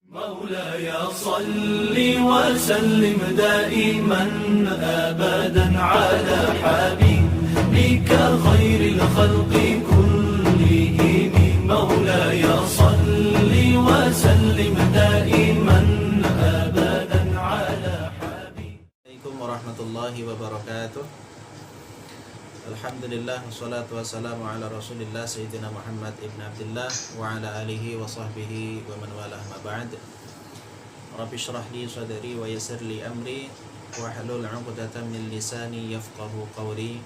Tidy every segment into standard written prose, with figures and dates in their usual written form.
مولاي صل وسلم دائما أبدا على حبيبك خير الخلق كلهم مولاي صل وسلم دائما أبدا على حبيبك. Assalamualaikum warahmatullahi wabarakatuh. Alhamdulillah wassalatu wassalamu ala Rasulillah Sayyidina Muhammad ibn Abdullah wa ala alihi wa sahbihi wa man walah ma ba'd. Rabbi shrah li sadri wa yassir li amri wa hlul 'uqdatam min lisani yafqahu qawli.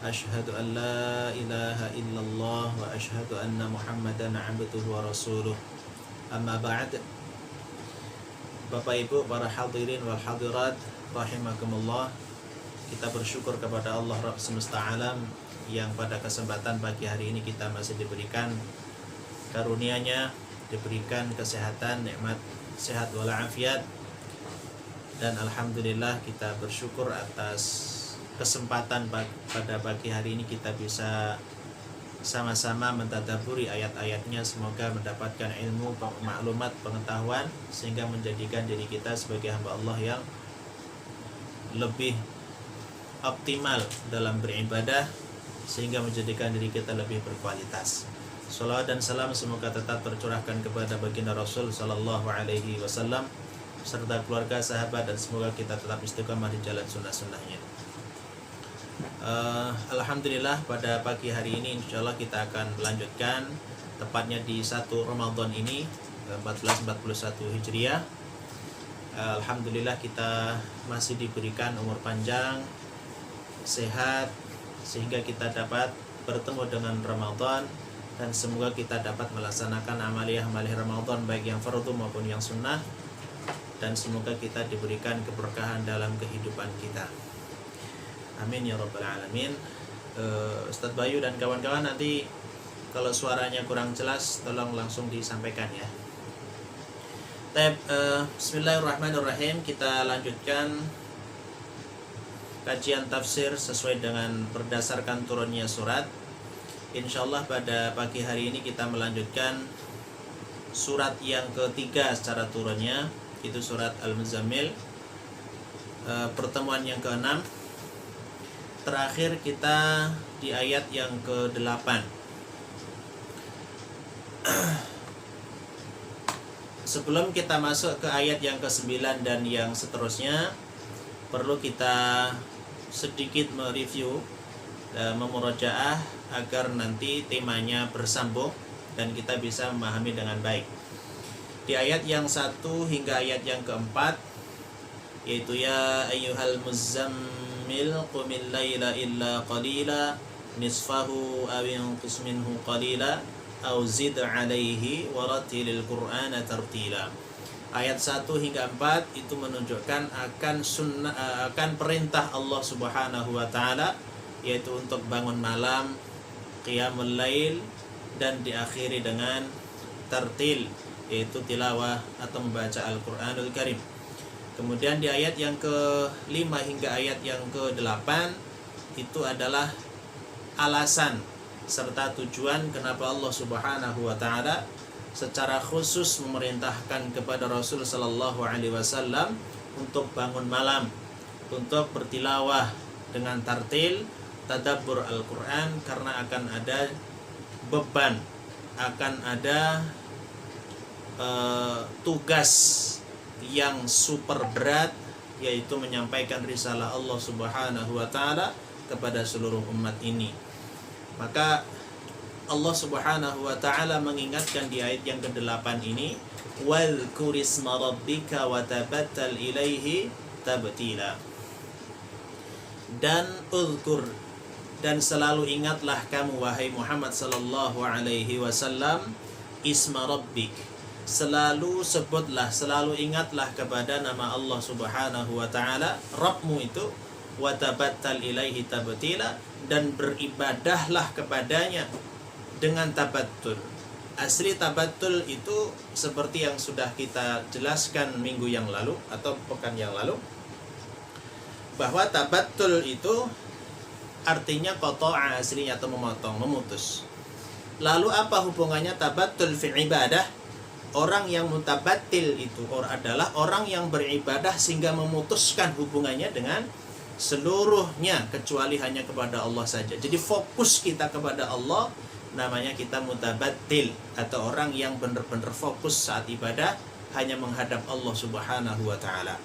Ashhadu an la ilaha illallah wa ashhadu anna Muhammadan 'abduhu wa rasuluh. Amma ba'd. Bapak Ibu para hadirin wal hadirat rahimakumullah, kita bersyukur kepada Allah Rabb semesta alam yang pada kesempatan pagi hari ini kita masih diberikan karunia-Nya, diberikan kesehatan, nikmat sehat walafiat, dan alhamdulillah kita bersyukur atas kesempatan pada pagi hari ini kita bisa sama-sama mentadaburi ayat-ayatnya. Semoga mendapatkan ilmu, maklumat, pengetahuan sehingga menjadikan diri kita sebagai hamba Allah yang lebih optimal dalam beribadah sehingga menjadikan diri kita lebih berkualitas. Salawat dan salam semoga tetap tercurahkan kepada baginda Rasul sallallahu alaihi wasallam serta keluarga, sahabat, dan semoga kita tetap istiqamah di jalan sunnah-sunnahnya. Alhamdulillah pada pagi hari ini insyaallah kita akan melanjutkan tepatnya di 1 Ramadan ini 1441 Hijriah. Alhamdulillah kita masih diberikan umur panjang, sehat, sehingga kita dapat bertemu dengan Ramadan, dan semoga kita dapat melaksanakan amaliyah-amaliyah Ramadan baik yang fardu maupun yang sunnah, dan semoga kita diberikan keberkahan dalam kehidupan kita. Amin ya rabbal alamin. Ustadz Bayu dan kawan-kawan, nanti kalau suaranya kurang jelas tolong langsung disampaikan ya. Bismillahirrahmanirrahim. Kita lanjutkan kajian tafsir sesuai dengan berdasarkan turunnya surat. Insyaallah pada pagi hari ini kita melanjutkan surat yang ketiga secara turunnya, itu surat Al-Muzammil. Pertemuan yang ke-6. Terakhir kita di ayat yang ke-8. Sebelum kita masuk ke ayat yang ke-9 dan yang seterusnya, perlu kita sedikit mereview, memurajaah agar nanti temanya bersambung dan kita bisa memahami dengan baik. Di ayat yang 1 hingga ayat yang ke-4, yaitu ya ayyuhal muzammil qumil laila illa qalila nisfahu aw inqus minhu qalila aw zid alaihi warattilil qur'ana tartila. Ayat 1 hingga 4 itu menunjukkan akan perintah Allah Subhanahu wa taala, yaitu untuk bangun malam, qiyamul lail, dan diakhiri dengan tartil, yaitu tilawah atau membaca Al-Qur'anul Karim. Kemudian di ayat yang ke-5 hingga ayat yang ke-8 itu adalah alasan serta tujuan kenapa Allah Subhanahu wa taala secara khusus memerintahkan kepada Rasul sallallahu alaihi wasallam untuk bangun malam, untuk bertilawah dengan tartil, tadabbur Al-Qur'an, karena akan ada beban, akan ada tugas yang super berat, yaitu menyampaikan risalah Allah Subhanahu wa taala kepada seluruh umat ini. Maka Allah Subhanahu wa taala mengingatkan di ayat yang ke-8 ini, wal kurisma rabbika wa tabattal ilaihi tabtila. Dan uzkur, dan selalu ingatlah kamu wahai Muhammad sallallahu alaihi wasallam, isma rabbik, selalu sebutlah, selalu ingatlah kepada nama Allah Subhanahu wa taala, Rabbmu itu, wa tabattal ilaihi tabtila, dan beribadahlah kepadanya dengan tabattul. Asli tabattul itu seperti yang sudah kita jelaskan minggu yang lalu atau pekan yang lalu, bahwa tabattul itu artinya qata'a aslinya, atau memotong, memutus. Lalu apa hubungannya tabattul fi ibadah Orang yang mutabattil itu adalah orang yang beribadah sehingga memutuskan hubungannya dengan seluruhnya kecuali hanya kepada Allah saja. Jadi fokus kita kepada Allah, namanya kita mutabattil, atau orang yang benar-benar fokus saat ibadah hanya menghadap Allah Subhanahu wa taala.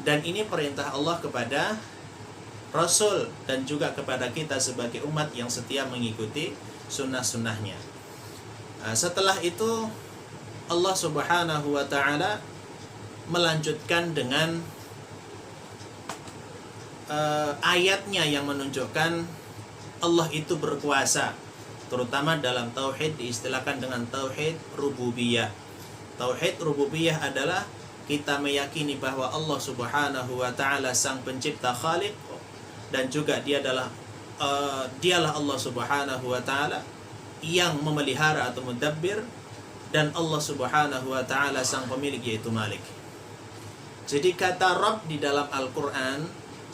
Dan ini perintah Allah kepada Rasul dan juga kepada kita sebagai umat yang setia mengikuti sunnah-sunnahnya. Setelah itu Allah Subhanahu wa taala melanjutkan dengan ayatnya yang menunjukkan Allah itu berkuasa, terutama dalam tauhid diistilahkan dengan tauhid rububiyah. Tauhid rububiyah adalah kita meyakini bahwa Allah Subhanahu wa taala sang pencipta, khaliq, dan juga dialah Allah Subhanahu wa taala yang memelihara atau mudabbir, dan Allah Subhanahu wa taala sang pemilik yaitu Malik. Jadi kata Rabb di dalam Al-Qur'an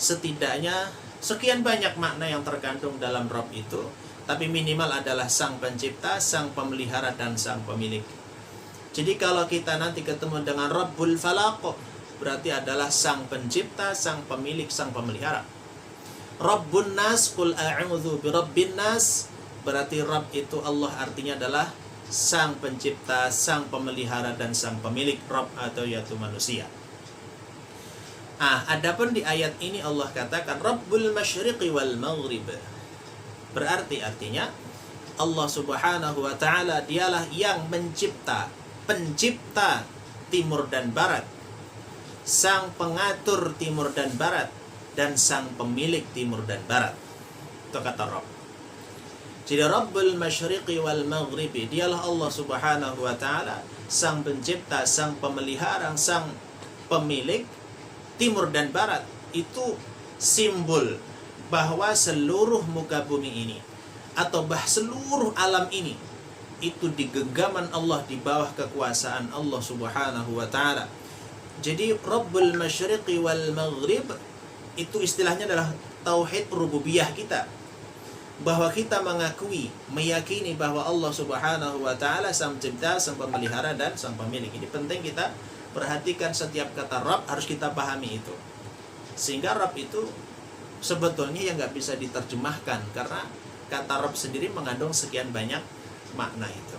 setidaknya sekian banyak makna yang terkandung dalam Rabb itu, tapi minimal adalah sang pencipta, sang pemelihara, dan sang pemilik. Jadi kalau kita nanti ketemu dengan Rabbul Falaq, berarti adalah sang pencipta, sang pemilik, sang pemelihara. Rabbun Nas, qul a'udzu birabbin nas, berarti Rabb itu Allah artinya adalah sang pencipta, sang pemelihara, dan sang pemilik. Rabb atau yaitu manusia. Adapun di ayat ini Allah katakan Rabbul Masyriqi wal Maghrib, berarti artinya Allah Subhanahu wa taala dialah yang mencipta, pencipta timur dan barat, sang pengatur timur dan barat, dan sang pemilik timur dan barat. Itu kata Rabb. Jadi Rabbul Masyriqi wal Maghribi, dialah Allah Subhanahu wa taala sang pencipta, sang pemelihara, sang pemilik timur dan barat. Itu simbol bahwa seluruh muka bumi ini atau seluruh alam ini itu di genggaman Allah, di bawah kekuasaan Allah Subhanahu wa taala. Jadi Rabbul Masyriqi wal Maghrib itu istilahnya adalah tauhid rububiyah kita, bahwa kita mengakui, meyakini bahwa Allah Subhanahu wa taala sang pencipta, sang pemelihara, dan sang pemilik. Ini penting kita perhatikan, setiap kata Rabb harus kita pahami itu. Sehingga Rabb itu sebetulnya yang nggak bisa diterjemahkan, karena kata Rabb sendiri mengandung sekian banyak makna itu.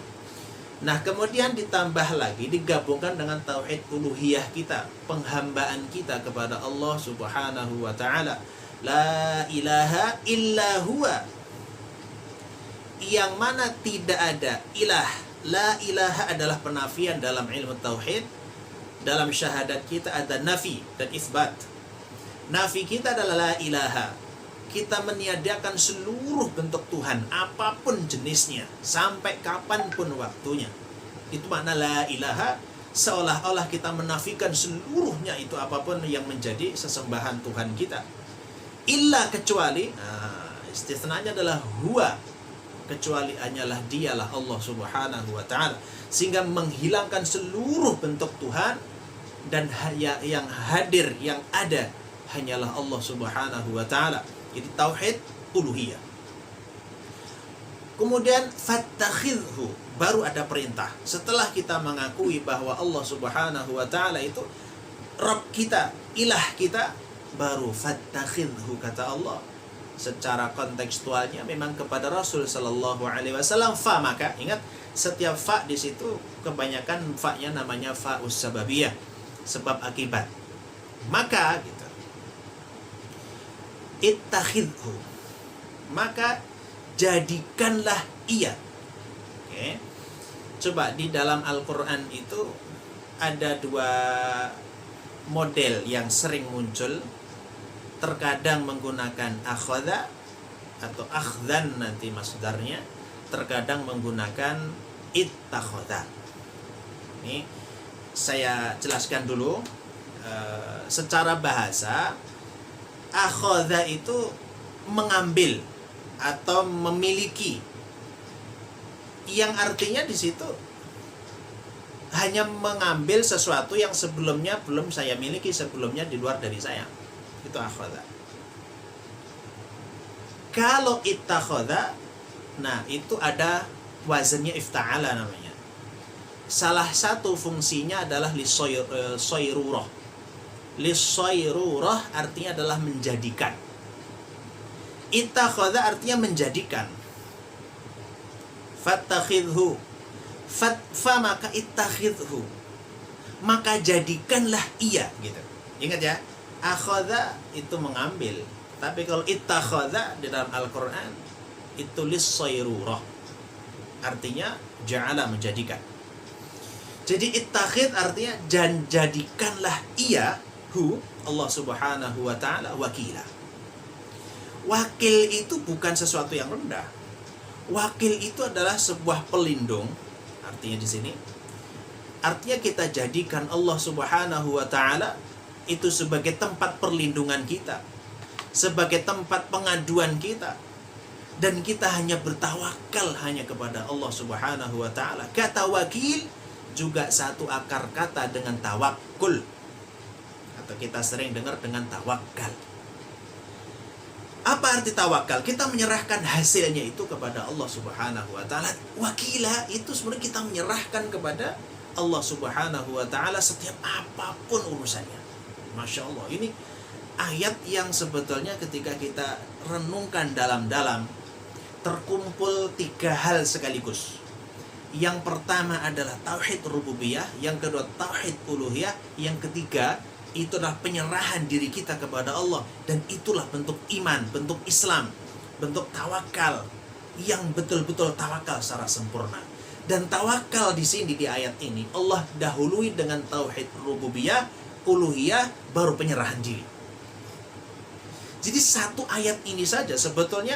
Nah, kemudian ditambah lagi, digabungkan dengan tauhid uluhiyah kita, penghambaan kita kepada Allah Subhanahu wa taala. La ilaha illa huwa, yang mana tidak ada ilah. La ilaha adalah penafian dalam ilmu tauhid. Dalam syahadat kita ada nafi dan isbat. Nafi kita adalah la ilaha, kita meniadakan seluruh bentuk Tuhan, apapun jenisnya, sampai kapanpun waktunya. Itu makna la ilaha, seolah-olah kita menafikan seluruhnya itu, apapun yang menjadi sesembahan Tuhan kita. Illa, kecuali, istisnanya adalah huwa, kecuali hanyalah dialah Allah Subhanahu wa ta'ala, sehingga menghilangkan seluruh bentuk Tuhan, dan yang hadir, yang ada hanyalah Allah Subhanahu wa ta'ala. Jadi tauhid uluhiyah. Kemudian fattakhidhu, baru ada perintah. Setelah kita mengakui bahwa Allah Subhanahu wa ta'ala itu Rabb kita, ilah kita, baru fattakhidhu, kata Allah. Secara kontekstualnya memang kepada Rasul sallallahu alaihi wasallam fa, maka ingat setiap fa di situ kebanyakan fa-nya namanya fa'us sababiyah, sebab akibat. Maka gitu. Ittakhidhu, maka jadikanlah ia. Oke. Coba di dalam Al-Qur'an itu ada dua model yang sering muncul. Terkadang menggunakan akhadha atau akhdan nanti masdarnya, terkadang menggunakan ittakhadha. Ini saya jelaskan dulu. Secara bahasa, akhadha itu mengambil atau memiliki, yang artinya di situ hanya mengambil sesuatu yang sebelumnya belum saya miliki, sebelumnya di luar dari saya. Itu akhadha. Kalau ittakhadha, nah itu ada wazannya ifta'ala namanya. salah satu fungsinya adalah lisoyrurah. Lisoyrurah artinya adalah menjadikan. Ittakhadha artinya menjadikan. Fattakhidhu. Fa maka ittakhidhu. Maka jadikanlah ia, gitu. Ingat ya, akhadha itu mengambil. Tapi kalau ittakhadha di dalam Al-Qur'an itu lisoyrurah. Artinya ja'ala, menjadikan. Jadi ittakhid artinya jadikanlah ia, Allah Subhanahu wa ta'ala, wakila. Wakil itu bukan sesuatu yang rendah. Wakil itu adalah sebuah pelindung. Artinya di sini, artinya kita jadikan Allah Subhanahu wa ta'ala itu sebagai tempat perlindungan kita, sebagai tempat pengaduan kita, dan kita hanya bertawakal hanya kepada Allah Subhanahu wa ta'ala. Kata wakil juga satu akar kata dengan tawakkul, atau kita sering dengar dengan tawakal. Apa arti tawakal? Kita menyerahkan hasilnya itu kepada Allah Subhanahu wa ta'ala. Wakila itu sebenarnya kita menyerahkan kepada Allah Subhanahu wa ta'ala setiap apapun urusannya. Masya Allah, ini ayat yang sebetulnya ketika kita renungkan dalam-dalam, terkumpul 3 hal sekaligus. Yang pertama adalah tauhid rububiyah, yang kedua tauhid uluhiyah, yang ketiga itu adalah penyerahan diri kita kepada Allah, dan itulah bentuk iman, bentuk Islam, bentuk tawakal yang betul-betul tawakal secara sempurna. Dan tawakal di sini di ayat ini Allah dahului dengan tauhid rububiyah, uluhiyah, baru penyerahan diri. Jadi satu ayat ini saja sebetulnya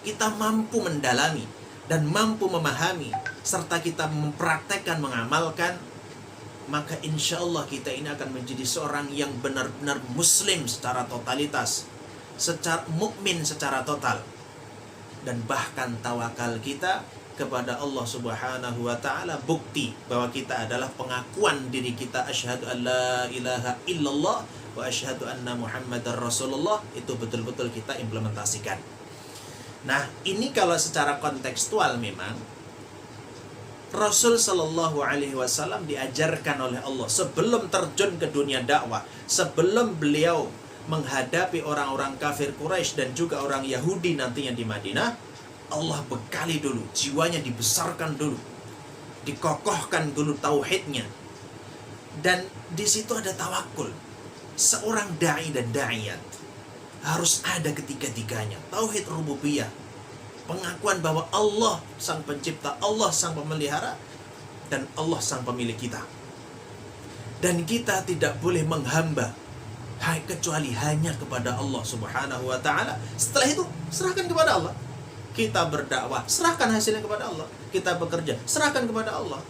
kita mampu mendalami dan mampu memahami, serta kita mempraktekkan, mengamalkan, maka insya Allah kita ini akan menjadi seorang yang benar-benar muslim secara totalitas, secara mukmin secara total, dan bahkan tawakal kita kepada Allah Subhanahu wa ta'ala bukti bahwa kita adalah pengakuan diri kita, asyhadu an la ilaha illallah wa asyhadu anna muhammadar rasulullah, itu betul-betul kita implementasikan. Nah, ini kalau secara kontekstual memang Rasul Shallallahu Alaihi Wasallam diajarkan oleh Allah sebelum terjun ke dunia dakwah, sebelum beliau menghadapi orang-orang kafir Quraisy dan juga orang Yahudi nantinya di Madinah, Allah bekali dulu, jiwanya dibesarkan dulu, dikokohkan dulu tauhidnya, dan di situ ada tawakul. Seorang dai dan da'iyat harus ada ketiga-tiganya. Tauhid rububiyah, pengakuan bahwa Allah sang pencipta, Allah sang pemelihara, dan Allah sang pemilik kita. Dan kita tidak boleh menghamba kecuali hanya kepada Allah Subhanahu wa ta'ala. Setelah itu serahkan kepada Allah. Kita berdakwah, serahkan hasilnya kepada Allah. Kita bekerja, serahkan kepada Allah.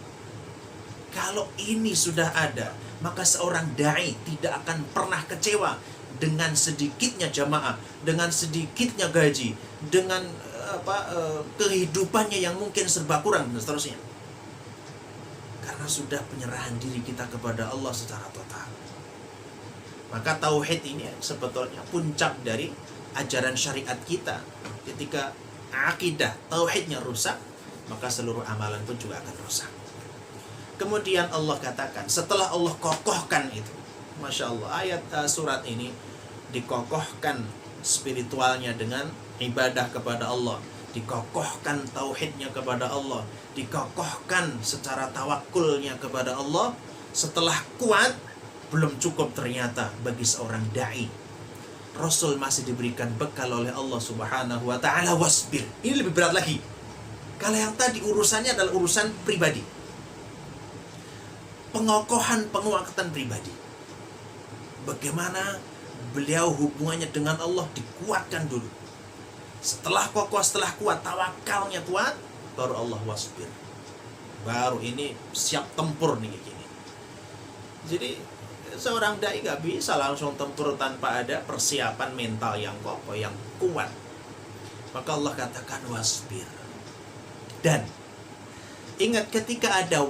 Kalau ini sudah ada, maka seorang da'i tidak akan pernah kecewa dengan sedikitnya jamaah, dengan sedikitnya gaji, dengan kehidupannya yang mungkin serba kurang dan seterusnya. Karena sudah penyerahan diri kita kepada Allah secara total. Maka tauhid ini sebetulnya puncak dari ajaran syariat kita. Ketika akidah tauhidnya rusak, maka seluruh amalan pun juga akan rusak. Kemudian Allah katakan, setelah Allah kokohkan itu, Masya Allah, ayat surat ini dikokohkan spiritualnya dengan ibadah kepada Allah, dikokohkan tauhidnya kepada Allah, dikokohkan secara tawakulnya kepada Allah. Setelah kuat, belum cukup ternyata bagi seorang da'i. Rasul masih diberikan bekal oleh Allah Subhanahu wa ta'ala, wasbir. Ini lebih berat lagi. Kalau yang tadi urusannya adalah urusan pribadi, pengokohan, penguatan pribadi. Bagaimana beliau hubungannya dengan Allah dikuatkan dulu. Setelah kokoh, setelah kuat, tawakalnya kuat, baru Allah wasbir. Baru ini siap tempur nih kayak gini. Jadi seorang dai gak bisa langsung tempur tanpa ada persiapan mental yang kokoh, yang kuat. Maka Allah katakan wasbir. Dan ingat ketika ada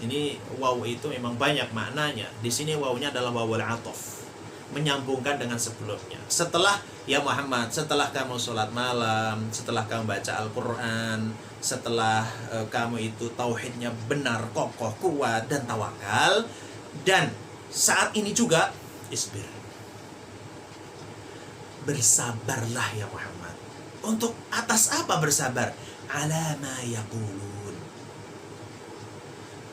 ini waw itu memang banyak maknanya. Di sini wawnya adalah wawul atof. menyambungkan dengan sebelumnya. Setelah ya Muhammad, setelah kamu sholat malam, setelah kamu baca Al-Quran, setelah kamu itu tauhidnya benar, kokoh, kuat, dan tawakal, dan saat ini juga isbir, bersabarlah ya Muhammad. Untuk atas apa bersabar? Ala ma yaqulun.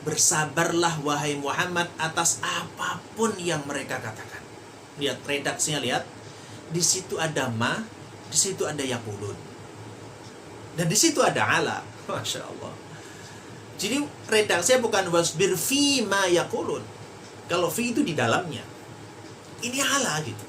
Bersabarlah wahai Muhammad atas apapun yang mereka katakan. Lihat redaksinya, lihat. Di situ ada ma, di situ ada yaqulun. Dan di situ ada ala. Masya Allah. Jadi redaksinya bukan wasbir fi ma yaqulun. Kalau fi itu di dalamnya. Ini ala gitu.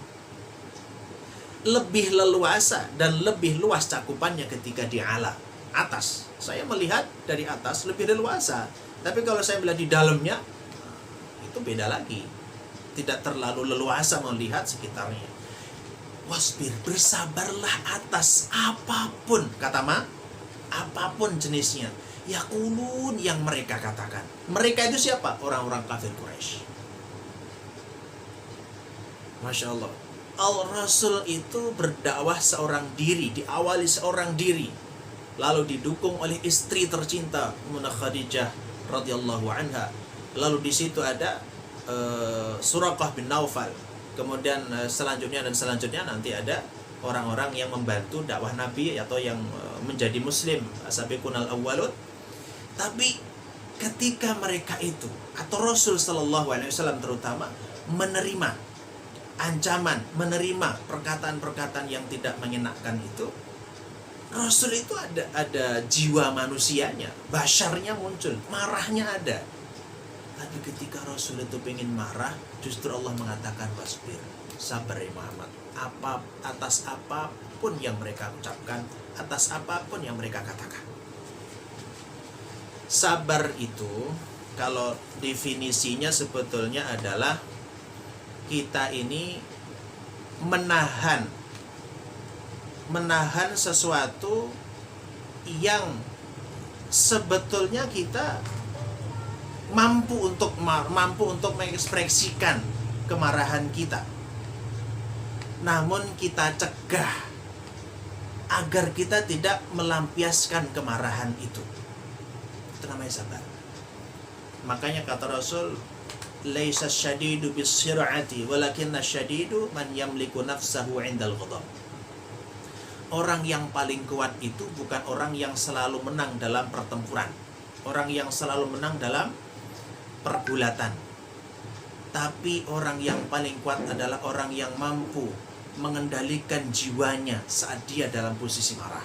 Lebih leluasa dan lebih luas cakupannya ketika di ala, atas. Saya melihat dari atas lebih leluasa. Tapi kalau saya melihat di dalamnya, itu beda lagi. Tidak terlalu leluasa melihat sekitarnya. Wasbir, bersabarlah atas apapun, kata ma, apapun jenisnya. Yaqulun, yang mereka katakan. Mereka itu siapa? Orang-orang kafir Quraisy. Masya Allah. Al-Rasul itu berdakwah seorang diri, diawali seorang diri, lalu didukung oleh istri tercinta Ummunah Khadijah radhiyallahu anha. Lalu di situ ada Suraqah bin Naufal. Kemudian selanjutnya nanti ada orang-orang yang membantu dakwah Nabi atau yang menjadi muslim, as-sabiqunal awwalun. Tapi ketika mereka itu atau Rasul sallallahu alaihi wasallam terutama menerima ancaman, menerima perkataan-perkataan yang tidak menyenangkan itu, Rasul itu ada jiwa manusianya, basyarnya muncul, marahnya ada. Tapi ketika Rasul itu pengen marah, justru Allah mengatakan wasbir, sabar ya Muhammad, atas apapun yang mereka ucapkan, atas apapun yang mereka katakan. Sabar itu kalau definisinya sebetulnya adalah kita ini menahan sesuatu yang sebetulnya kita mampu untuk mengekspresikan kemarahan kita, namun kita cegah agar kita tidak melampiaskan kemarahan itu. Itu namanya sabar. Makanya kata Rasul, laisa syadidu bis-sir'ati walakinna syadidu man yamliku nafsahu 'indal ghadab. Orang yang paling kuat itu bukan orang yang selalu menang dalam pertempuran, orang yang selalu menang dalam pergulatan. Tapi orang yang paling kuat adalah orang yang mampu mengendalikan jiwanya saat dia dalam posisi marah.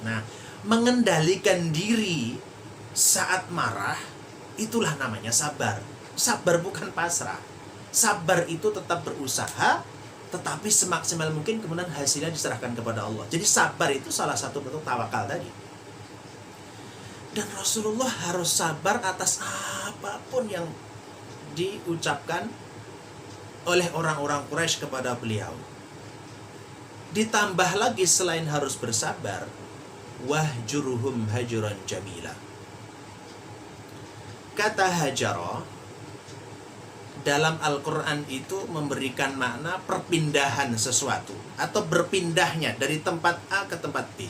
Nah, mengendalikan diri saat marah, itulah namanya sabar. Sabar bukan pasrah. Sabar itu tetap berusaha, tetapi semaksimal mungkin kemudian hasilnya diserahkan kepada Allah. Jadi sabar itu salah satu bentuk tawakal tadi. Dan Rasulullah harus sabar atas apapun yang diucapkan oleh orang-orang Quraisy kepada beliau. Ditambah lagi selain harus bersabar, wahjuruhum hajuran jamila. Kata hajara dalam Al-Quran itu memberikan makna perpindahan sesuatu atau berpindahnya dari tempat A ke tempat B.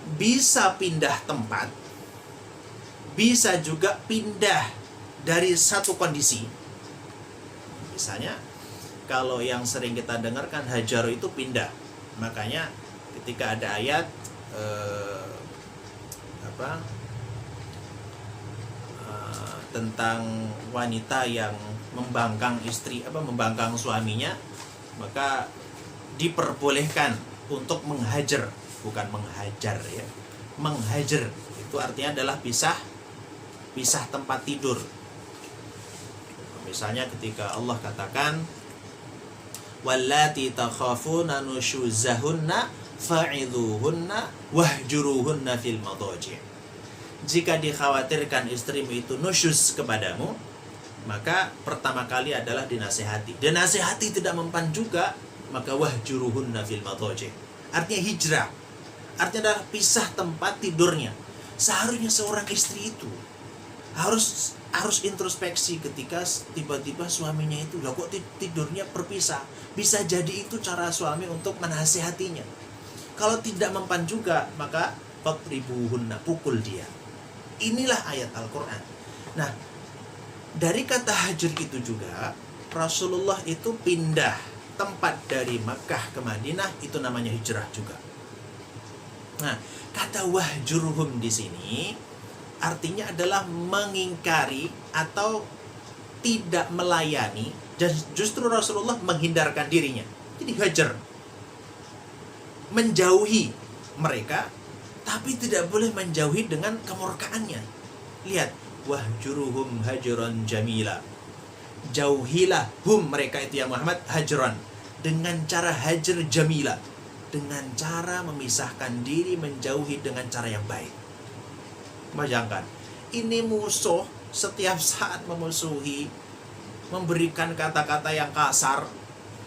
Bisa pindah tempat, bisa juga pindah dari satu kondisi. Misalnya kalau yang sering kita dengarkan hajaru itu pindah. Makanya ketika ada ayat tentang wanita yang membangkang membangkang suaminya, maka diperbolehkan untuk menghajar, bukan menghajar ya. Menghajar itu artinya adalah pisah tempat tidur. Misalnya ketika Allah katakan wallati takhafuna nushuzahunna fa'idhuhunna wahjuruhunna fil madaji'. Jika dikhawatirkan istrimu itu nusyuz kepadamu, maka pertama kali adalah dinasihati. Dinasihati tidak mempan juga, maka wahjuruhunna fil madaji'. Artinya hijrah. Artinya adalah pisah tempat tidurnya. Seharusnya seorang istri itu harus harus introspeksi ketika tiba-tiba suaminya itu, lah kok tidurnya berpisah. Bisa jadi itu cara suami untuk menasihatinya. Kalau tidak mempan juga, maka fatribuhunna, pukul dia. Inilah ayat Al-Quran. Nah, dari kata hajr itu juga, Rasulullah itu pindah tempat dari Makkah ke Madinah, itu namanya hijrah juga. Nah, kata wahjurhum di sini artinya adalah mengingkari atau tidak melayani, dan justru Rasulullah menghindarkan dirinya. Jadi hajar, menjauhi mereka, tapi tidak boleh menjauhi dengan kemurkaannya. Lihat, wahjuruhum hajran jamila. Jauhilah hum, mereka itu yang Muhammad, hajran, dengan cara hajar jamila, dengan cara memisahkan diri, menjauhi dengan cara yang baik. Bayangkan, ini musuh setiap saat memusuhi, memberikan kata-kata yang kasar.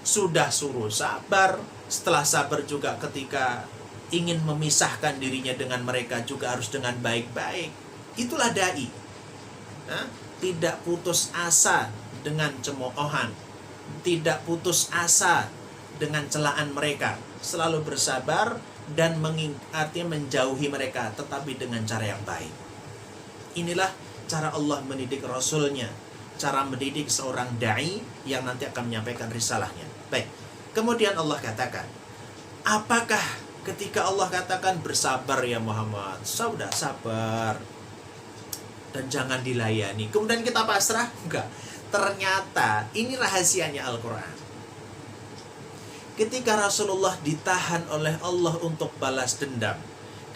Sudah suruh sabar, setelah sabar juga ketika ingin memisahkan dirinya dengan mereka juga harus dengan baik-baik. Itulah dai. Nah, tidak putus asa dengan cemoohan, tidak putus asa dengan celaan mereka, selalu bersabar dan artinya menjauhi mereka, tetapi dengan cara yang baik. Inilah cara Allah mendidik Rasulnya, cara mendidik seorang da'i yang nanti akan menyampaikan risalahnya. Baik, kemudian Allah katakan, apakah ketika Allah katakan bersabar ya Muhammad, sudah sabar dan jangan dilayani, kemudian kita pasrah? Enggak. Ternyata ini rahasianya Al-Quran. Ketika Rasulullah ditahan oleh Allah untuk balas dendam,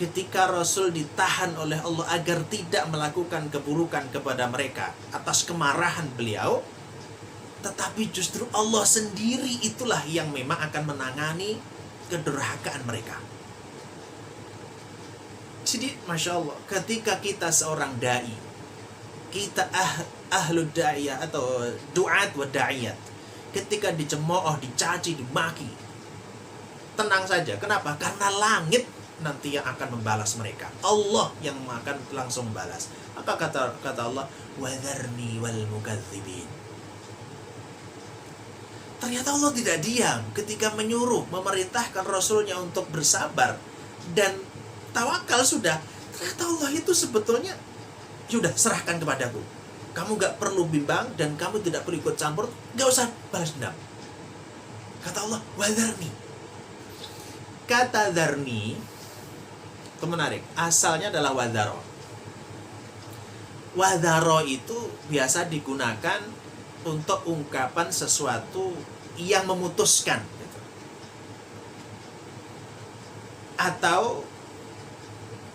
ketika Rasul ditahan oleh Allah agar tidak melakukan keburukan kepada mereka atas kemarahan beliau, tetapi justru Allah sendiri itulah yang memang akan menangani kedurhakaan mereka. Jadi Masya Allah, ketika kita seorang da'i, kita ahlud da'iyah atau du'at wa da'iyat, ketika dicemooh, dicaci, dimaki, tenang saja. Kenapa? Karena langit nanti yang akan membalas mereka. Allah yang akan langsung membalas. Apa kata Allah? Wadharni wal mukadzibin. Ternyata Allah tidak diam ketika menyuruh, memerintahkan Rasulnya untuk bersabar dan tawakal sudah. Ternyata Allah itu sebetulnya, sudah serahkan kepadaku. Kamu gak perlu bimbang dan kamu tidak perlu ikut campur, gak usah balas dendam. Kata Allah, wadharni. Kata dharni itu menarik, asalnya adalah wadharo. Wadharo itu biasa digunakan untuk ungkapan sesuatu yang memutuskan gitu. Atau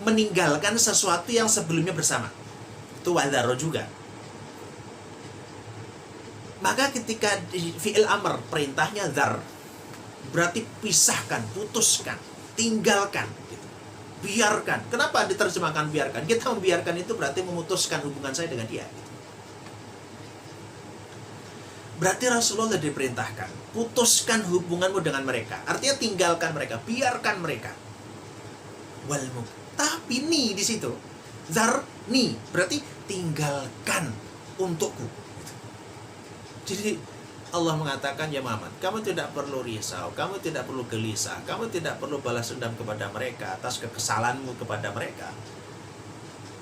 meninggalkan sesuatu yang sebelumnya bersama. Itu wadharo juga. Maka ketika di fi'il amr, perintahnya dhar, berarti pisahkan, putuskan, tinggalkan gitu. Biarkan. Kenapa diterjemahkan biarkan? Kita membiarkan itu berarti memutuskan hubungan saya dengan dia gitu. Berarti Rasulullah diperintahkan, putuskan hubunganmu dengan mereka. Artinya tinggalkan mereka, biarkan mereka. Walmu. Tapi ni di situ, dhar ni berarti tinggalkan untukku. Jadi Allah mengatakan, ya Muhammad, kamu tidak perlu risau, kamu tidak perlu gelisah, kamu tidak perlu balas dendam kepada mereka atas kekesalanmu kepada mereka.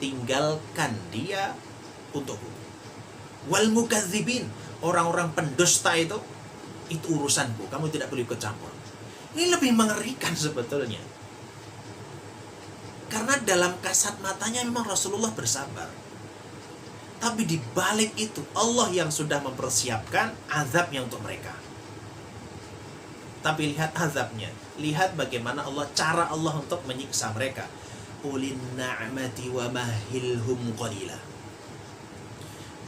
Tinggalkan dia untukku. Wal mukadzibin, orang-orang pendusta itu urusanku, kamu tidak perlu ikut campur. Ini lebih mengerikan sebetulnya. Karena dalam kasat matanya memang Rasulullah bersabar. Tapi di balik itu Allah yang sudah mempersiapkan azabnya untuk mereka. Tapi lihat azabnya, lihat bagaimana cara Allah untuk menyiksa mereka. Ulin na'mati wa mahilhum qalila.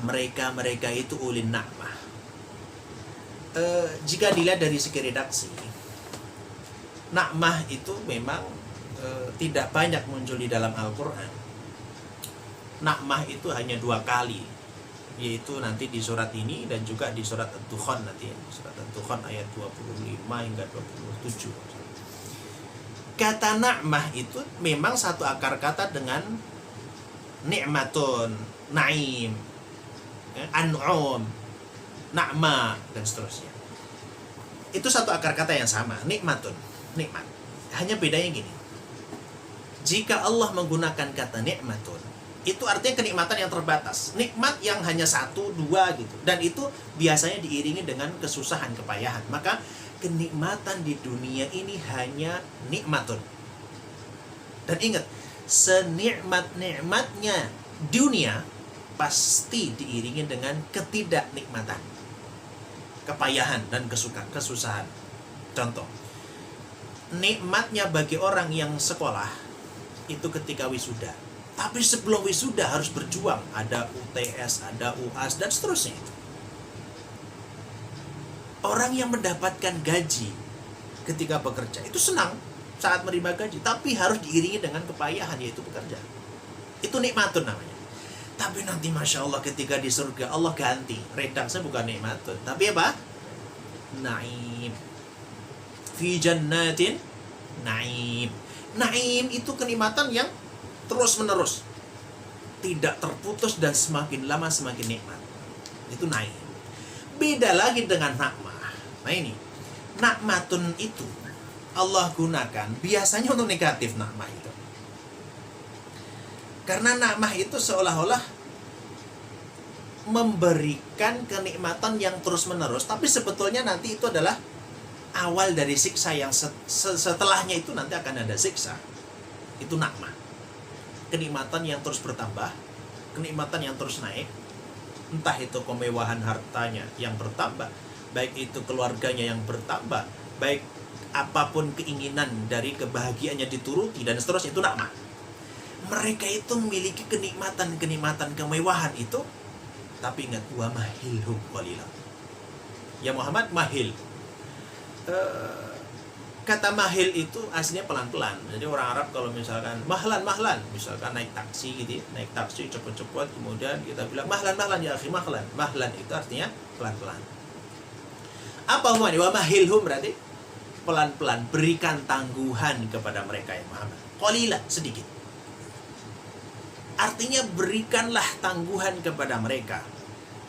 Mereka itu ulin na'mah. Jika dilihat dari segi redaksi, na'mah itu memang tidak banyak muncul di dalam Al-Quran. Na'mah itu hanya 2 kali, yaitu nanti di surat ini dan juga di surat Ad-Dukhan nanti ya. Surat Ad-Dukhan ayat 25 hingga 27. Kata na'mah itu memang satu akar kata dengan ni'matun, na'im, an'um, na'ma, dan seterusnya. Itu satu akar kata yang sama, nikmatun, nikmat. Hanya bedanya gini. Jika Allah menggunakan kata nikmatun, itu artinya kenikmatan yang terbatas, nikmat yang hanya satu, dua gitu. Dan itu biasanya diiringi dengan kesusahan, kepayahan. Maka kenikmatan di dunia ini hanya nikmatun. Dan ingat, senikmat-nikmatnya dunia pasti diiringi dengan ketidaknikmatan, kepayahan dan kesusahan. Contoh, nikmatnya bagi orang yang sekolah itu ketika wisuda. Tapi sebelum wisuda harus berjuang, ada UTS, ada UAS, dan seterusnya. Orang yang mendapatkan gaji ketika bekerja itu senang saat menerima gaji, tapi harus diiringi dengan kepayahan, yaitu bekerja. Itu nikmatun namanya. Tapi nanti Masya Allah ketika di surga Allah ganti, redaksnya bukan nikmatun, tapi apa? Naim. Fi jannatin naim. Naim itu kenikmatan yang terus menerus, tidak terputus dan semakin lama semakin nikmat. Itu naim. Beda lagi dengan nakmah. Nah ini, nakmatun itu Allah gunakan biasanya untuk negatif nakmah itu. Karena nakmah itu seolah-olah memberikan kenikmatan yang terus-menerus, tapi sebetulnya nanti itu adalah awal dari siksa yang setelahnya itu nanti akan ada siksa. Itu nakmah. Kenikmatan yang terus bertambah, kenikmatan yang terus naik, entah itu kemewahan hartanya yang bertambah, baik itu keluarganya yang bertambah, baik apapun keinginan dari kebahagiaannya dituruti, dan seterusnya, itu nakmah. Mereka itu memiliki kenikmatan-kenikmatan kemewahan itu, tapi ingat, wa mahilhum qalila. Ya Muhammad, mahil. Kata mahil itu aslinya pelan-pelan. Jadi orang Arab kalau misalkan mahlan, misalkan naik taksi gitu, naik taksi cepat-cepat, kemudian kita bilang mahlan ya akhi, mahlan. Mahlan itu artinya pelan-pelan. Apa hubungannya? Wa mahilhum berarti pelan-pelan, berikan tangguhan kepada mereka ya Muhammad. Qalila, sedikit. Artinya berikanlah tangguhan kepada mereka.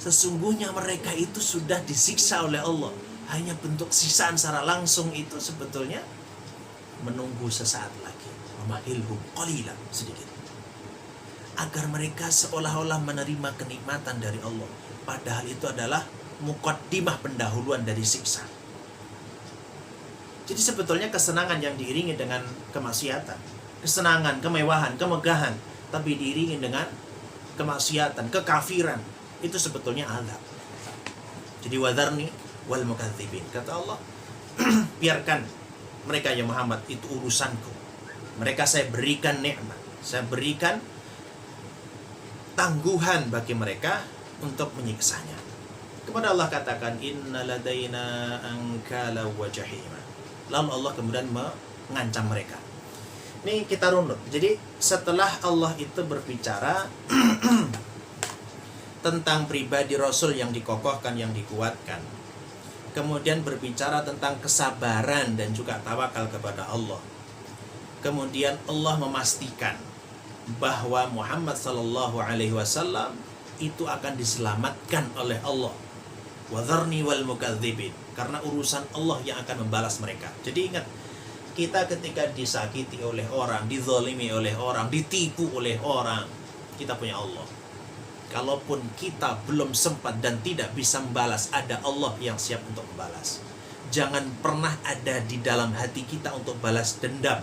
Sesungguhnya mereka itu sudah disiksa oleh Allah. Hanya bentuk sisaan secara langsung itu sebetulnya menunggu sesaat lagi. Mamahilhum qalila, sedikit. Agar mereka seolah-olah menerima kenikmatan dari Allah. Padahal itu adalah muqaddimah, pendahuluan dari siksa. Jadi sebetulnya kesenangan yang diiringi dengan kemaksiatan, kesenangan, kemewahan, kemegahan, tapi diiringi dengan kemaksiatan, kekafiran, itu sebetulnya azab. Jadi wadharni wal mukadzibin, kata Allah, biarkan mereka ya Muhammad, itu urusanku. Mereka saya berikan nikmat, saya berikan tangguhan bagi mereka untuk menyiksanya. Kepada Allah katakan, inna ladaina ankala wa jahima. Lalu Allah kemudian mengancam mereka. Ini kita runut. Jadi setelah Allah itu berbicara tentang pribadi Rasul yang dikokohkan, yang dikuatkan, kemudian berbicara tentang kesabaran dan juga tawakal kepada Allah, kemudian Allah memastikan bahwa Muhammad SAW itu akan diselamatkan oleh Allah. Wadharni wal mukadzibin, karena urusan Allah yang akan membalas mereka. Jadi ingat, kita ketika disakiti oleh orang, dizalimi oleh orang, ditipu oleh orang, kita punya Allah. Kalaupun kita belum sempat dan tidak bisa membalas, ada Allah yang siap untuk membalas. Jangan pernah ada di dalam hati kita untuk balas dendam,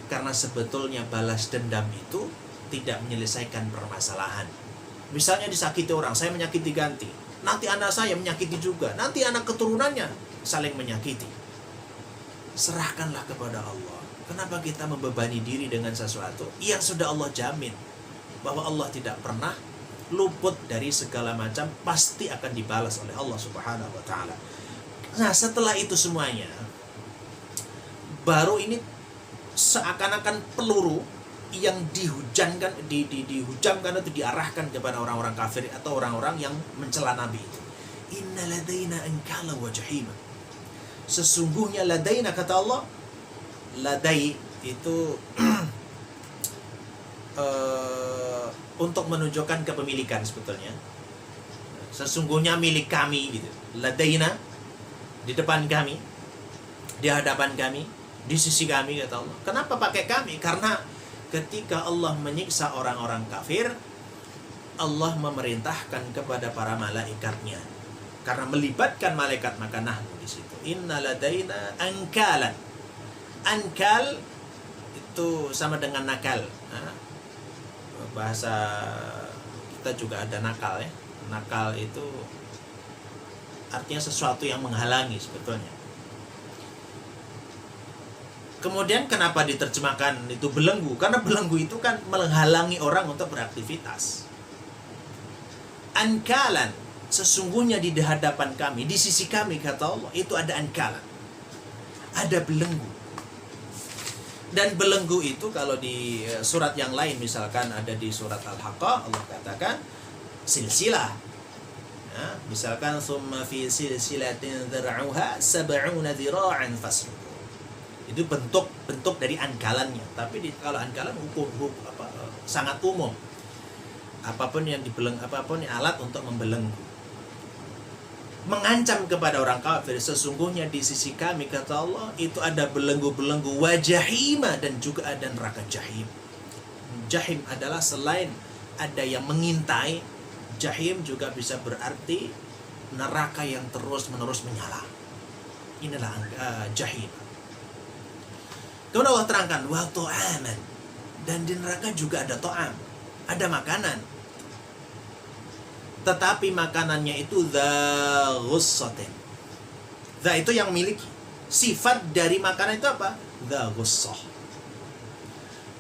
karena sebetulnya balas dendam itu tidak menyelesaikan permasalahan. Misalnya disakiti orang, saya menyakiti ganti, nanti anak saya menyakiti juga, nanti anak keturunannya saling menyakiti. Serahkanlah kepada Allah. Kenapa kita membebani diri dengan sesuatu yang sudah Allah jamin bahwa Allah tidak pernah luput dari segala macam, pasti akan dibalas oleh Allah Subhanahu wa taala. Nah, setelah itu semuanya, baru ini seakan-akan peluru yang dihujamkan atau diarahkan kepada orang-orang kafir atau orang-orang yang mencela Nabi itu. Inna ladaina ankala wa jahima. Sesungguhnya ladaina, kata Allah, ladai itu untuk menunjukkan kepemilikan sebetulnya. sesungguhnya milik kami gitu. Ladaina, di depan kami, di hadapan kami, di sisi kami, kata Allah. Kenapa pakai kami? Karena ketika Allah menyiksa orang-orang kafir, Allah memerintahkan kepada para malaikatnya. Karena melibatkan malaikat, maka nahnu di situ. Inna ladaina ankalan. Ankal itu sama dengan nakal. Nah, bahasa kita juga ada nakal ya. Nakal itu artinya sesuatu yang menghalangi sebetulnya. Kemudian kenapa diterjemahkan itu belenggu? Karena belenggu itu kan menghalangi orang untuk beraktivitas. Ankalan, sesungguhnya di hadapan kami, di sisi kami, kata Allah, itu ada ankalan. Ada belenggu. Dan belenggu itu kalau di surat yang lain, misalkan ada di surat Al-Haqqah, Allah katakan silsilah. Ya, misalkan summa fi silsilatin dzar'uha 70 dzira'an fasluku. Itu bentuk dari ankalannya. Tapi kalau ankalan sangat umum. Apapun yang alat untuk membelenggu. Mengancam kepada orang kafir, sesungguhnya di sisi kami, kata Allah, itu ada belenggu-belenggu wajahima, dan juga ada neraka jahim. Jahim adalah selain ada yang mengintai, jahim juga bisa berarti neraka yang terus-menerus menyala. Inilah jahim. Kemudian Allah terangkan wa ta'aman, dan di neraka juga ada ta'am, ada makanan. Tetapi makanannya itu dza ghussatin. Dza itu yang miliki. Sifat dari makanan itu apa? Dza ghussah.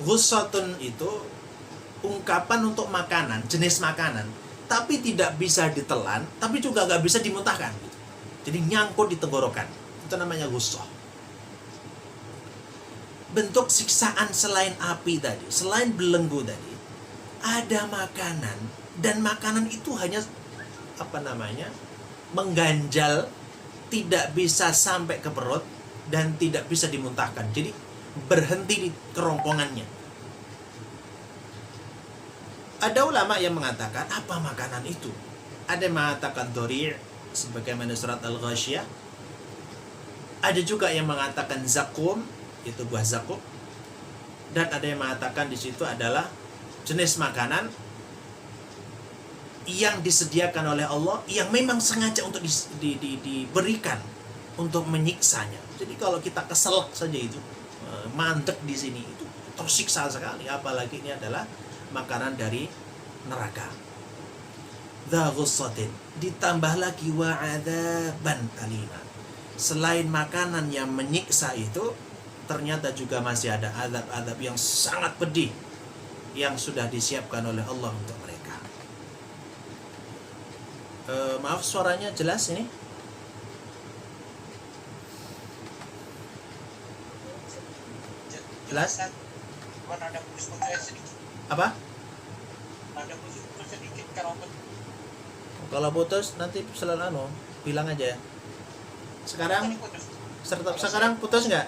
Ghussatun itu ungkapan untuk makanan, jenis makanan, tapi tidak bisa ditelan, tapi juga nggak bisa dimuntahkan. Jadi nyangkut di tenggorokan. Itu namanya ghussah. Bentuk siksaan selain api tadi, selain belenggu tadi, ada makanan. Dan makanan itu hanya mengganjal, tidak bisa sampai ke perut dan tidak bisa dimuntahkan. Jadi berhenti di kerongkongannya. Ada ulama yang mengatakan apa makanan itu? Ada yang mengatakan dori' sebagaimana surat Al-Ghasyiyah. Ada juga yang mengatakan zakum, itu buah zakum. Dan ada yang mengatakan di situ adalah jenis makanan yang disediakan oleh Allah, yang memang sengaja untuk diberikan untuk menyiksanya. Jadi kalau kita keselak saja itu, mandek di sini, itu tersiksa sekali. Apalagi ini adalah makanan dari neraka. Dza ghussatin, ditambah lagi wa adzaban alima. Selain makanan yang menyiksa itu, ternyata juga masih ada azab-azab yang sangat pedih yang sudah disiapkan oleh Allah untuk mereka. Maaf, suaranya jelas ini? Jelas? Apa? Kalau putus nanti selalu bilang aja ya. Sekarang putus nggak?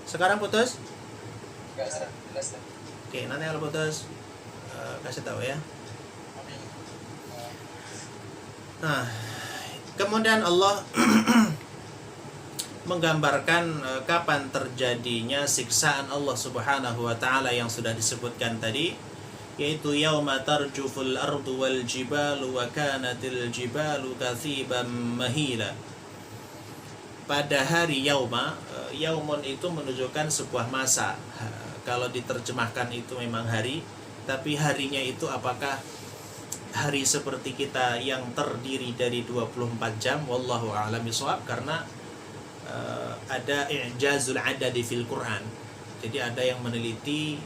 Sekarang putus? Oke, nanti kalau putus kasih tahu ya. Nah, kemudian Allah menggambarkan kapan terjadinya siksaan Allah Subhanahu wa taala yang sudah disebutkan tadi, yaitu yauma tarjuful ardu wal jibalu wa kanatil jibalu katsiban mahila. Pada hari yauma, yaumun itu menunjukkan sebuah masa. Kalau diterjemahkan itu memang hari, tapi harinya itu apakah hari seperti kita yang terdiri dari 24 jam? Wallahu a'lam bishawab. Karena ada i'jazul adadi fil Quran. Jadi ada yang meneliti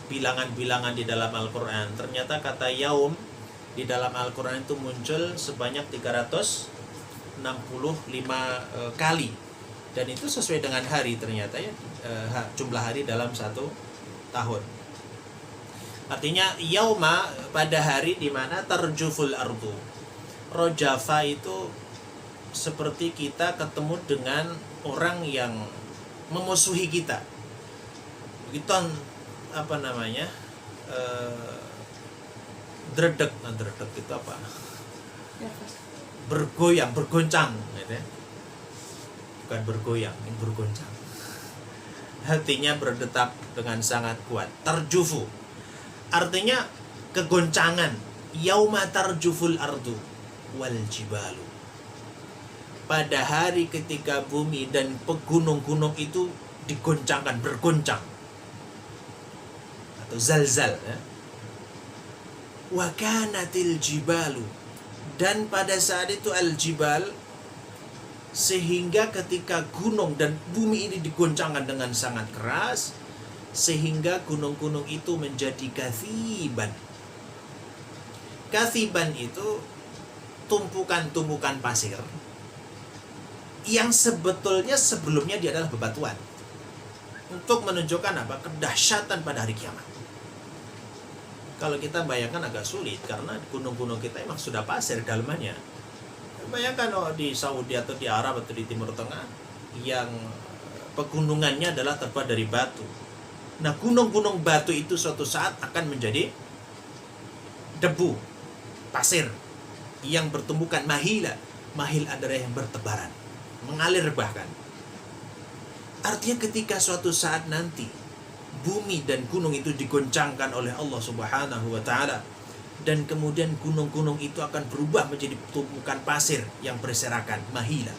bilangan-bilangan di dalam Al-Quran. Ternyata kata yaum di dalam Al-Quran itu muncul sebanyak 365 kali. Dan itu sesuai dengan hari ternyata ya, jumlah hari dalam satu tahun. Artinya yauma pada hari di mana tarjuful ardu. Rojafa itu seperti kita ketemu dengan orang yang memusuhi kita. Begitu Dredeg, dredeg itu apa? Bergoyang, bergoncang, gitu ya. Bukan bergoyang, ini bergoncang. Hatinya berdetak dengan sangat kuat. Tarjufu, artinya kegoncangan. Yauma tarjuful ardu wal jibalu. Pada hari ketika bumi dan pegunung-gunung itu digoncangkan, bergoncang. Atau zalzal, ya. Wa kanatil jibalu, dan pada saat itu al-jibal, sehingga ketika gunung dan bumi ini digoncangkan dengan sangat keras, sehingga gunung-gunung itu menjadi kathiban. Kathiban itu tumpukan-tumpukan pasir yang sebetulnya sebelumnya dia adalah bebatuan, untuk menunjukkan apa? Kedahsyatan pada hari kiamat. Kalau kita bayangkan agak sulit, karena gunung-gunung kita emang sudah pasir dalamannya. Bayangkan di Saudi atau di Arab atau di Timur Tengah yang pegunungannya adalah terbuat dari batu. Nah, gunung-gunung batu itu suatu saat akan menjadi debu, pasir yang bertumbukan mahila. Mahil adalah yang bertebaran, mengalir bahkan. Artinya ketika suatu saat nanti bumi dan gunung itu digoncangkan oleh Allah Subhanahu wa ta'ala, dan kemudian gunung-gunung itu akan berubah menjadi tumpukan pasir yang berserakan, mahila.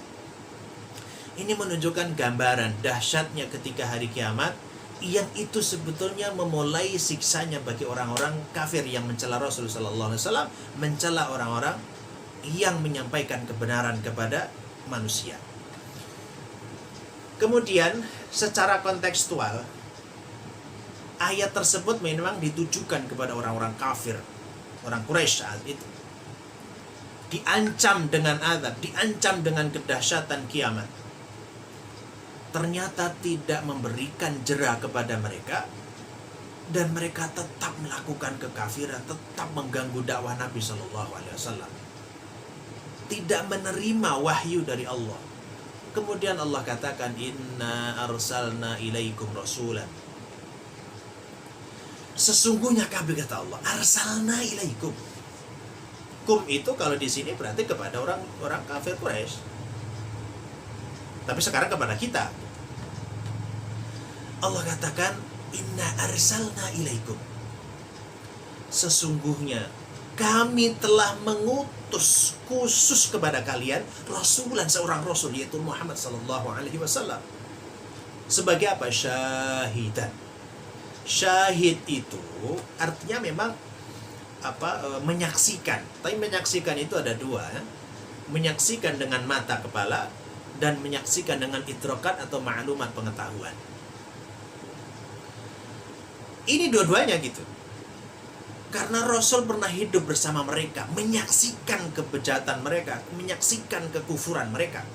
Ini menunjukkan gambaran dahsyatnya ketika hari kiamat, yang itu sebetulnya memulai siksanya bagi orang-orang kafir yang mencela Rasul sallallahu alaihi wasallam, mencela orang-orang yang menyampaikan kebenaran kepada manusia. Kemudian secara kontekstual, ayat tersebut memang ditujukan kepada orang-orang kafir, orang Quraisy saat itu. Diancam dengan azab, diancam dengan kedahsyatan kiamat. Ternyata tidak memberikan jera kepada mereka, dan mereka tetap melakukan kekafiran, tetap mengganggu dakwah Nabi Shallallahu Alaihi Wasallam. Tidak menerima wahyu dari Allah. Kemudian Allah katakan, Inna arsalna ilaikum rasulan. Sesungguhnya kami, kata Allah, arsalna ilaikum. Kum itu kalau di sini berarti kepada orang kafir Quraisy. Tapi sekarang kepada kita. Allah katakan, Inna arsalna ilaikum. Sesungguhnya kami telah mengutus khusus kepada kalian rasulan, seorang rasul, yaitu Muhammad sallallahu alaihi wasallam. Sebagai apa? Syahidan. Syahid itu artinya memang menyaksikan. Tapi menyaksikan itu ada dua, ya. Menyaksikan dengan mata kepala dan menyaksikan dengan idrokat atau maklumat pengetahuan. Ini dua-duanya gitu. Karena Rasul pernah hidup bersama mereka, menyaksikan kebejatan mereka, menyaksikan kekufuran mereka.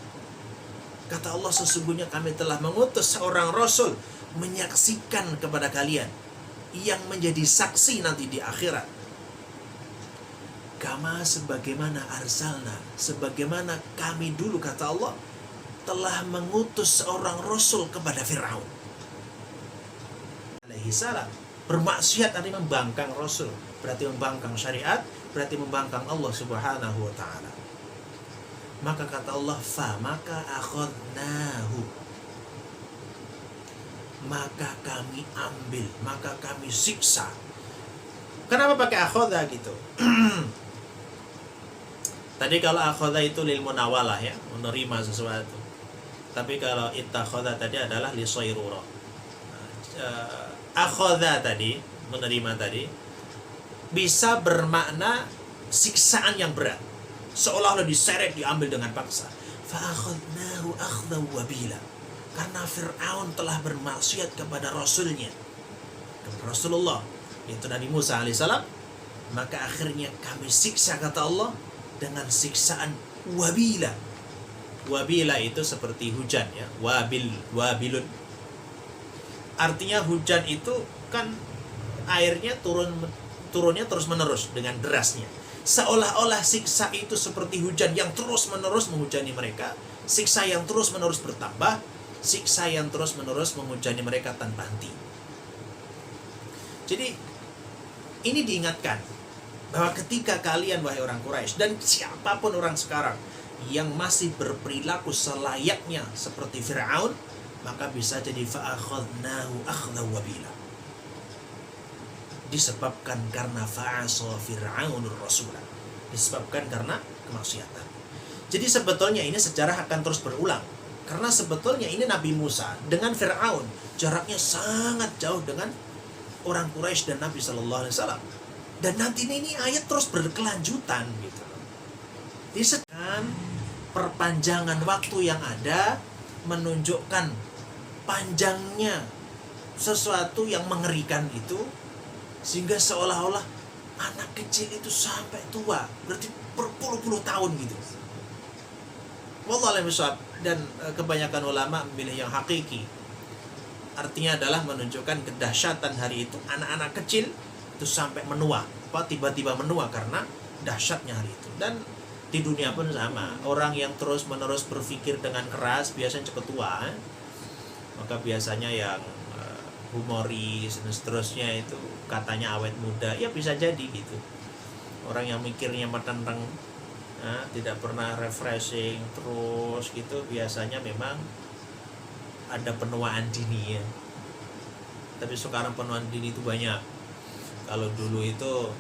Kata Allah, sesungguhnya kami telah mengutus seorang Rasul menyaksikan kepada kalian, yang menjadi saksi nanti di akhirat. Kama sebagaimana arsalna, sebagaimana kami dulu, kata Allah, telah mengutus seorang Rasul kepada Fir'aun alaihi salam. Bermaksiat artinya membangkang Rasul, berarti membangkang syariat, berarti membangkang Allah Subhanahu wa ta'ala. Maka kata Allah, maka akhadnahu, maka kami ambil, maka kami siksa. Kenapa pakai akhadha gitu? Tadi kalau akhadha itu lil munawalah, ya, menerima sesuatu. Tapi kalau ittakhadha tadi adalah li sayrurah. Akhadha tadi, menerima tadi, bisa bermakna siksaan yang berat, seolah-olah diseret, diambil dengan paksa. Fa akhadnahu akhdhan wabila. Karena Fir'aun telah bermaksiat kepada Rasulnya, kepada Rasulullah, yaitu Nabi Musa alaihissalam. Maka akhirnya kami siksa, kata Allah, dengan siksaan wabila. Wabila itu seperti hujan, ya. Wabilun. Artinya hujan itu kan airnya turunnya terus menerus dengan derasnya. Seolah-olah siksa itu seperti hujan yang terus menerus menghujani mereka, siksa yang terus menerus bertambah, siksa yang terus-menerus menghujani mereka tanpa henti. Jadi ini diingatkan bahwa ketika kalian wahai orang Quraisy dan siapapun orang sekarang yang masih berperilaku selayaknya seperti Fir'aun, maka bisa jadi fa'akhadnahu akhdhan wabila. Disebabkan karena fa'asa Fir'aunur rasulah. Disebabkan karena kemaksiatan. Jadi sebetulnya ini sejarah akan terus berulang. Karena sebetulnya ini Nabi Musa dengan Fir'aun jaraknya sangat jauh dengan orang Quraisy dan Nabi Sallallahu Alaihi Wasallam. Dan nanti ini ayat terus berkelanjutan gitu. Disebutkan perpanjangan waktu yang ada menunjukkan panjangnya sesuatu yang mengerikan itu, sehingga seolah-olah anak kecil itu sampai tua, berarti berpuluh-puluh tahun gitu. Wallahu a'lam bishawab. Dan kebanyakan ulama memilih yang hakiki. Artinya adalah menunjukkan kedahsyatan hari itu. Anak-anak kecil itu sampai menua, tiba-tiba menua karena dahsyatnya hari itu. Dan di dunia pun sama. Orang yang terus-menerus berpikir dengan keras biasanya cepat tua. Maka biasanya yang humoris dan seterusnya itu katanya awet muda, ya bisa jadi gitu. Orang yang mikirnya matang, tidak pernah refreshing terus gitu, biasanya memang ada penuaan dini ya. Tapi sekarang penuaan dini itu banyak. Kalau dulu itu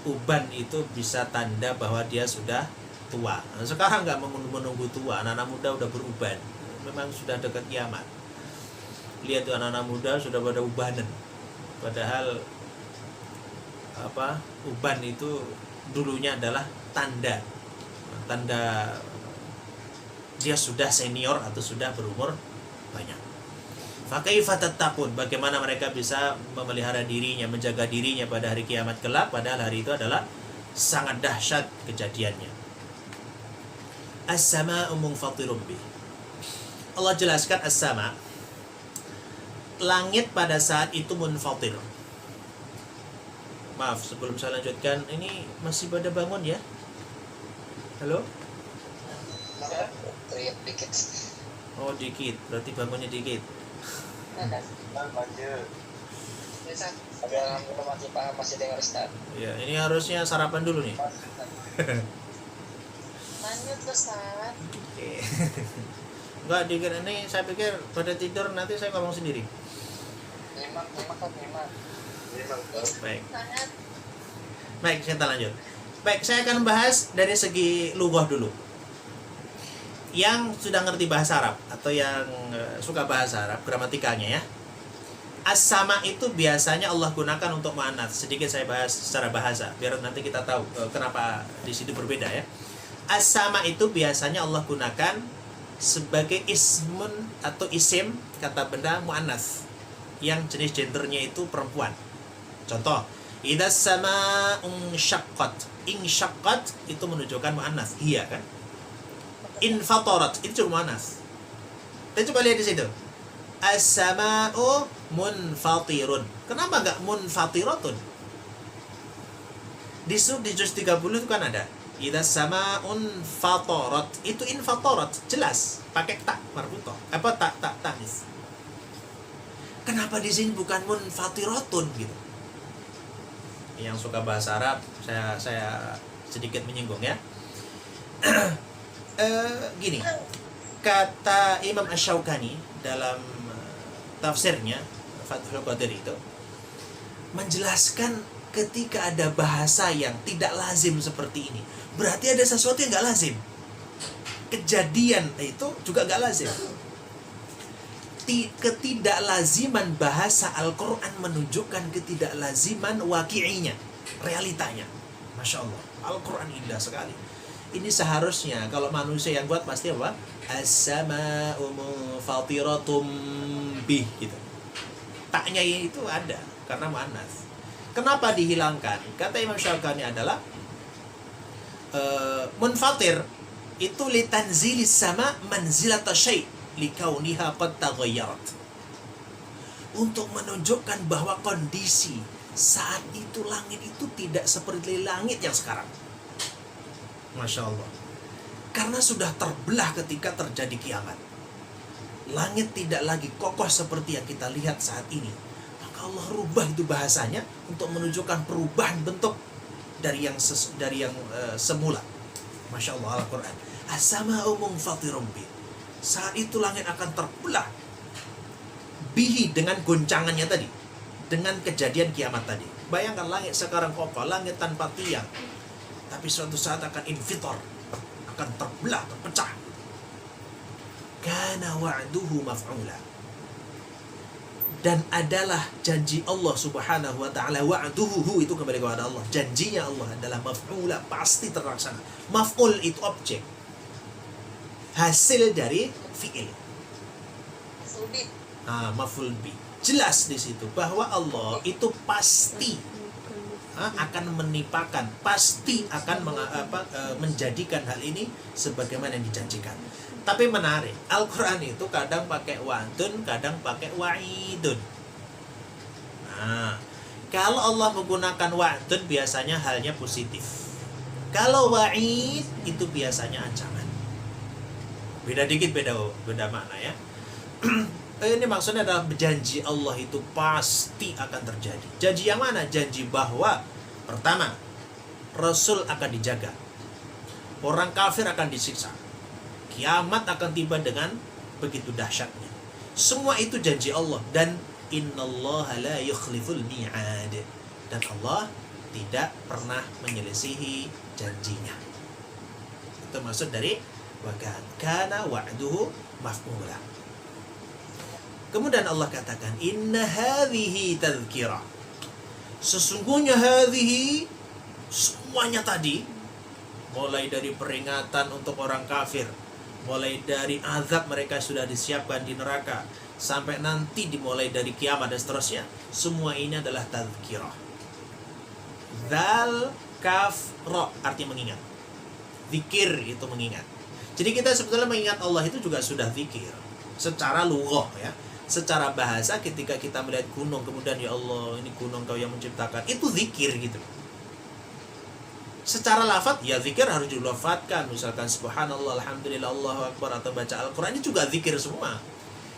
uban itu bisa tanda bahwa dia sudah tua. Nah, sekarang nggak menunggu tua, anak-anak muda udah beruban. Memang sudah dekat kiamat. Lihat tuh anak-anak muda sudah pada ubanan. Padahal uban itu dulunya adalah tanda dia sudah senior atau sudah berumur banyak. Fakaifa tattaqun, bagaimana mereka bisa memelihara dirinya, menjaga dirinya pada hari kiamat kelak, padahal hari itu adalah sangat dahsyat kejadiannya. As-sama'u munfatirun bih. Allah jelaskan as-sama', langit pada saat itu munfatir. Maaf, sebelum saya lanjutkan, ini masih pada bangun ya? Halo? Teriak dikit. Oh dikit, berarti bangunnya dikit. Tapi alhamdulillah masih paham, masih dengar Ustaz. Ya, ini harusnya sarapan dulu nih. Lanjut Ustaz. Oke. Enggak dikit, ini saya pikir pada tidur nanti saya ngomong sendiri. Memang. Baik. Sangat. Baik, kita lanjut. Baik, saya akan bahas dari segi lughah dulu. Yang sudah ngerti bahasa Arab atau yang suka bahasa Arab, gramatikanya ya. As-sama itu biasanya Allah gunakan untuk muannats. Sedikit saya bahas secara bahasa biar nanti kita tahu kenapa di situ berbeda ya. As-sama itu biasanya Allah gunakan sebagai ismun atau isim, kata benda muannats yang jenis gendernya itu perempuan. Contoh, idza sama'un syaqqat. Insyaqqat itu menunjukkan muannats, iya kan? Infatarat itu cuma muannats. Kita coba lihat di situ. As-sama'u munfatirun. Kenapa enggak munfatiratun? Di juz 30 itu kan ada idza sama'un fatarat. Itu infatarat, jelas pakai tak marbuthah. Tak tanis. Kenapa di sini bukan munfatiratun gitu? Yang suka bahasa Arab, saya sedikit menyinggung ya. Gini, kata Imam Asy-Syaukani dalam tafsirnya Fathul Qadir itu menjelaskan ketika ada bahasa yang tidak lazim seperti ini, berarti ada sesuatu yang nggak lazim. Kejadian itu juga nggak lazim. Ketidaklaziman bahasa Al-Quran menunjukkan ketidaklaziman waqi'inya, realitanya. Masya Allah, Al-Quran indah sekali. Ini seharusnya kalau manusia yang buat pasti apa? As-sama'u munfatiratun bih gitu. Taknya itu ada karena muannats. Kenapa dihilangkan? Kata Imam Syaukani adalah munfatir itu litanzilis sama manzilata syai' likauniha qad taghayyarat. Untuk menunjukkan bahwa kondisi saat itu langit itu tidak seperti langit yang sekarang. Masya Allah. Karena sudah terbelah ketika terjadi kiamat. Langit tidak lagi kokoh seperti yang kita lihat saat ini. Maka Allah rubah itu bahasanya untuk menunjukkan perubahan bentuk dari yang semula. Masya Allah, Al-Quran. As-sama'u munfatirun bi. Saat itu langit akan terbelah bihi, dengan goncangannya tadi, dengan kejadian kiamat tadi. Bayangkan langit sekarang kokoh, langit tanpa tiang, tapi suatu saat akan infitor, akan terbelah, terpecah. Kana wa'duhu maf'ula. Dan adalah janji Allah Subhanahu wa ta'ala, wa'duhu itu kembali kepada Allah. Janjinya Allah adalah maf'ula, pasti terlaksana. Maf'ul itu objek, hasil dari fi'il. Sulbi. Maf'ul bi. Jelas di situ bahwa Allah itu pasti akan menimpakan, pasti akan menjadikan hal ini sebagaimana yang dijanjikan. Tapi menarik, Al-Quran itu kadang pakai wa'dun, kadang pakai wa'idun. Nah, kalau Allah menggunakan wa'dun biasanya halnya positif. Kalau wa'id itu biasanya ancaman. Beda dikit, beda makna ya. Ini maksudnya adalah janji Allah itu pasti akan terjadi. Janji yang mana? Janji bahwa pertama, Rasul akan dijaga, orang kafir akan disiksa, kiamat akan tiba dengan begitu dahsyatnya. Semua itu janji Allah. Dan innallaha la yukhliful mi'ad. Dan Allah tidak pernah menyelisihi janjinya. Itu maksud dari wa kana wa'duhu maf'ula. Kemudian Allah katakan, inna hadhihi tadhkirah. Sesungguhnya hadhihi, semuanya tadi, mulai dari peringatan untuk orang kafir, mulai dari azab mereka sudah disiapkan di neraka, sampai nanti dimulai dari kiamat dan seterusnya, semua ini adalah tadhkirah. Dzal kaf ra artinya mengingat. Zikir itu mengingat. Jadi kita sebetulnya mengingat Allah itu juga sudah zikir secara lughah ya. Secara bahasa ketika kita melihat gunung, kemudian ya Allah, ini gunung Kau yang menciptakan, itu zikir gitu. Secara lafaz, ya zikir harus dilafatkan. Misalkan subhanallah, alhamdulillah, Allahu akbar, atau baca Al-Quran, ini juga zikir semua.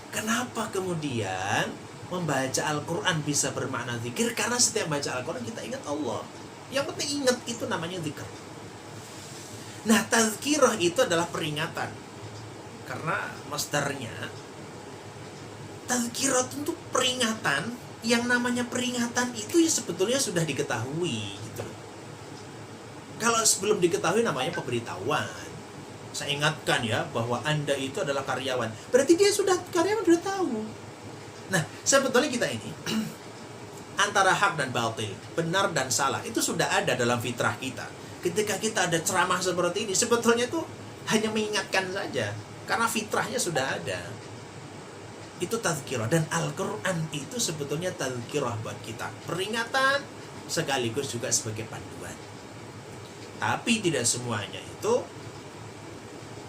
Kenapa kemudian membaca Al-Quran bisa bermakna zikir? Karena setiap baca Al-Quran kita ingat Allah. Yang penting ingat, itu namanya zikir. Nah, tazkirah itu adalah peringatan. Karena masdarnya tazkirah itu peringatan. Yang namanya peringatan itu ya sebetulnya sudah diketahui gitu. Kalau sebelum diketahui namanya pemberitahuan. Saya ingatkan ya bahwa Anda itu adalah karyawan. Berarti dia karyawan sudah tahu. Nah, sebetulnya kita ini antara hak dan batil, benar dan salah, itu sudah ada dalam fitrah kita. Ketika kita ada ceramah seperti ini, sebetulnya itu hanya mengingatkan saja. Karena fitrahnya sudah ada. Itu tazkirah. Dan Al-Quran itu sebetulnya tazkirah buat kita. Peringatan sekaligus juga sebagai panduan. Tapi tidak semuanya itu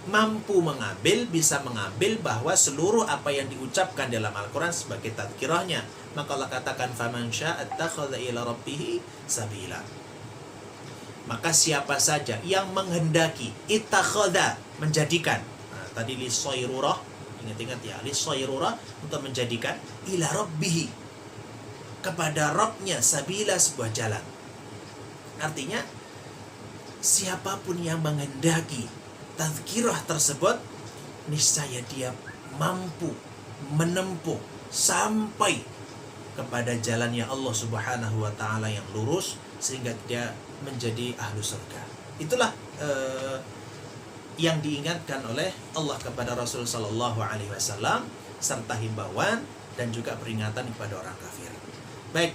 mampu mengambil, bisa mengambil bahwa seluruh apa yang diucapkan dalam Al-Quran sebagai tazkirahnya. Maka Allah katakan, faman syaa'a ittakhadha ila rabbih sabila. Maka siapa saja yang menghendaki, ittakhadha, menjadikan. Nah, tadi li sayrurah, ingat-ingat ya, li sayrurah, untuk menjadikan ila rabbih, kepada Rabbnya, sabila, sebuah jalan. Artinya siapapun yang menghendaki tazkirah tersebut, niscaya dia mampu menempuh sampai kepada jalannya Allah Subhanahu wa ta'ala yang lurus, sehingga dia menjadi ahlu surga. Itulah yang diingatkan oleh Allah kepada Rasul sallallahu alaihi wasallam, serta himbauan dan juga peringatan kepada orang kafir. Baik,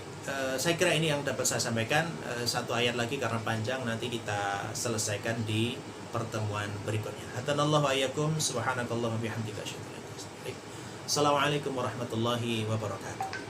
saya kira ini yang dapat saya sampaikan. Satu ayat lagi karena panjang, nanti kita selesaikan di pertemuan berikutnya. Hatanallahu ayyakum, subhanakallahumma bihamdika asyhadu an la ilaha illa anta astaghfiruka wa atubu ilaik. Assalamualaikum warahmatullahi wabarakatuh.